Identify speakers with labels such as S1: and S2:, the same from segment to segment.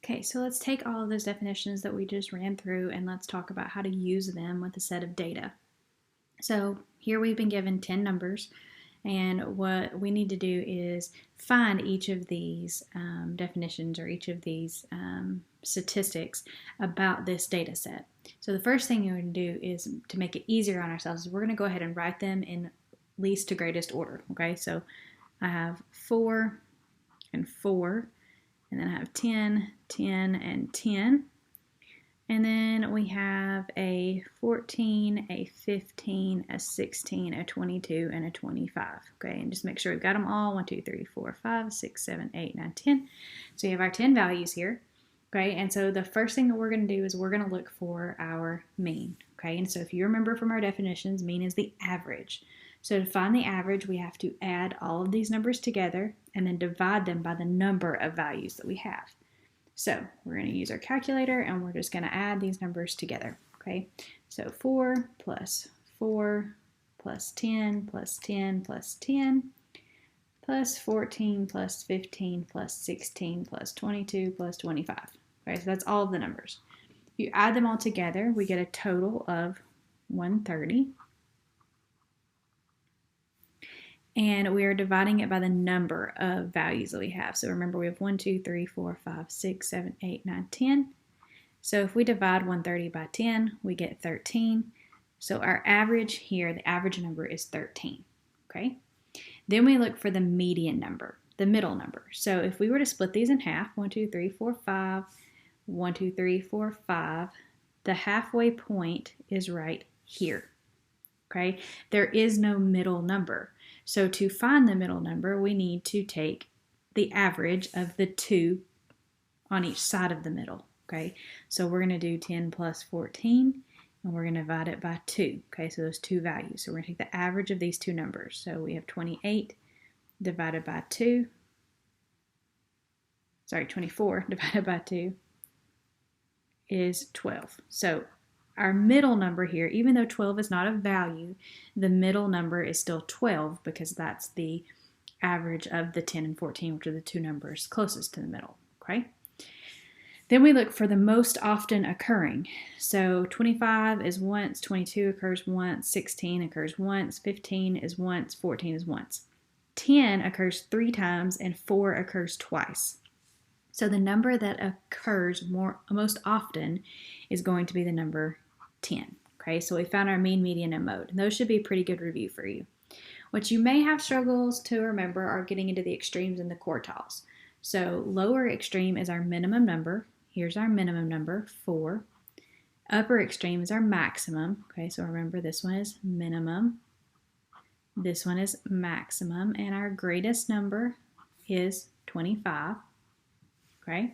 S1: Okay, so let's take all of those definitions that we just ran through and let's talk about how to use them with a set of data. So here we've been given 10 numbers, and what we need to do is find each of these definitions or each of these statistics about this data set. So the first thing you're going to do is, to make it easier on ourselves, we're going to go ahead and write them in least to greatest order. Okay, so I have 4 and 4, and then I have 10, 10, and 10. And then we have a 14, a 15, a 16, a 22, and a 25. Okay, and just make sure we've got them all. 1, 2, 3, 4, 5, 6, 7, 8, 9, 10. So you have our 10 values here. Okay, and so the first thing that we're going to do is we're going to look for our mean. Okay, and so if you remember from our definitions, mean is the average. So to find the average, we have to add all of these numbers together and then divide them by the number of values that we have. So we're going to use our calculator and we're just going to add these numbers together. Okay, so 4 plus 4 plus 10 plus 10 plus 10 plus 14 plus 15 plus 16 plus 22 plus 25. Okay, so that's all of the numbers. If you add them all together, we get a total of 130. And we are dividing it by the number of values that we have. So remember, we have 1, 2, 3, 4, 5, 6, 7, 8, 9, 10. So if we divide 130 by 10, we get 13. So our average here, the average number is 13. Okay. Then we look for the median number, the middle number. So if we were to split these in half, 1, 2, 3, 4, 5, 1, 2, 3, 4, 5, the halfway point is right here. Okay. There is no middle number. So to find the middle number, we need to take the average of the 2 on each side of the middle, okay? So we're going to do 10 plus 14, and we're going to divide it by 2, okay? So those two values. So we're going to take the average of these two numbers. So we have 28 divided by 2. 24 divided by 2 is 12. So our middle number here, even though 12 is not a value, the middle number is still 12 because that's the average of the 10 and 14, which are the two numbers closest to the middle, okay? Then we look for the most often occurring. So 25 is once, 22 occurs once, 16 occurs once, 15 is once, 14 is once. 10 occurs 3 times, and 4 occurs twice. So the number that occurs most often is going to be the number 10. Okay, so we found our mean, median, and mode. And those should be a pretty good review for you. What you may have struggles to remember are getting into the extremes and the quartiles. So lower extreme is our minimum number. Here's our minimum number, 4. Upper extreme is our maximum. Okay, so remember this one is minimum. This one is maximum. And our greatest number is 25. Okay.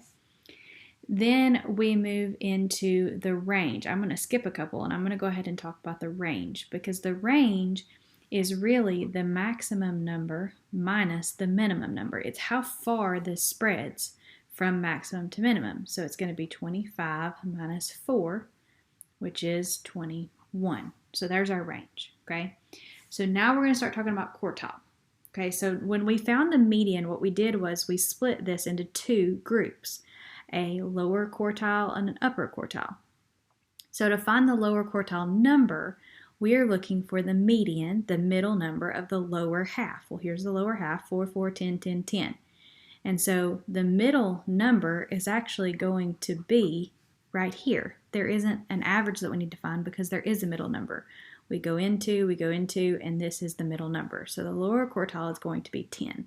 S1: Then we move into the range. I'm going to skip a couple and I'm going to go ahead and talk about the range, because the range is really the maximum number minus the minimum number. It's how far this spreads from maximum to minimum. So it's going to be 25 minus 4, which is 21. So there's our range. Okay. So now we're going to start talking about quartile. Okay, so when we found the median, what we did was we split this into 2 groups, a lower quartile and an upper quartile. So to find the lower quartile number, we are looking for the median, the middle number of the lower half. Well, here's the lower half, 4, 4, 10, 10, 10. And so the middle number is actually going to be right here. There isn't an average that we need to find because there is a middle number. We go into, and this is the middle number. So the lower quartile is going to be 10.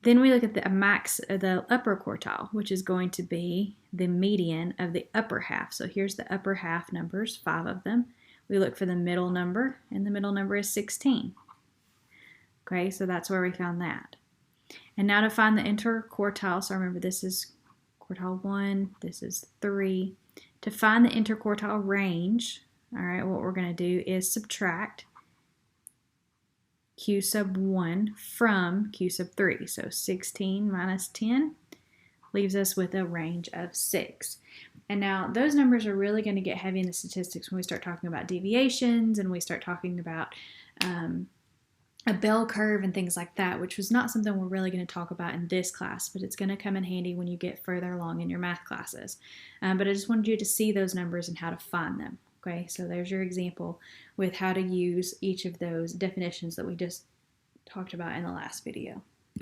S1: Then we look at the upper quartile, which is going to be the median of the upper half. So here's the upper half numbers, 5 of them. We look for the middle number, and the middle number is 16. Okay, so that's where we found that. And now to find the interquartile, so remember this is quartile 1, this is 3. To find the interquartile range, all right, what we're going to do is subtract Q sub 1 from Q sub 3. So 16 minus 10 leaves us with a range of 6. And now those numbers are really going to get heavy in the statistics when we start talking about deviations and we start talking about a bell curve and things like that, which was not something we're really going to talk about in this class, but it's going to come in handy when you get further along in your math classes. But I just wanted you to see those numbers and how to find them. Okay, so there's your example with how to use each of those definitions that we just talked about in the last video.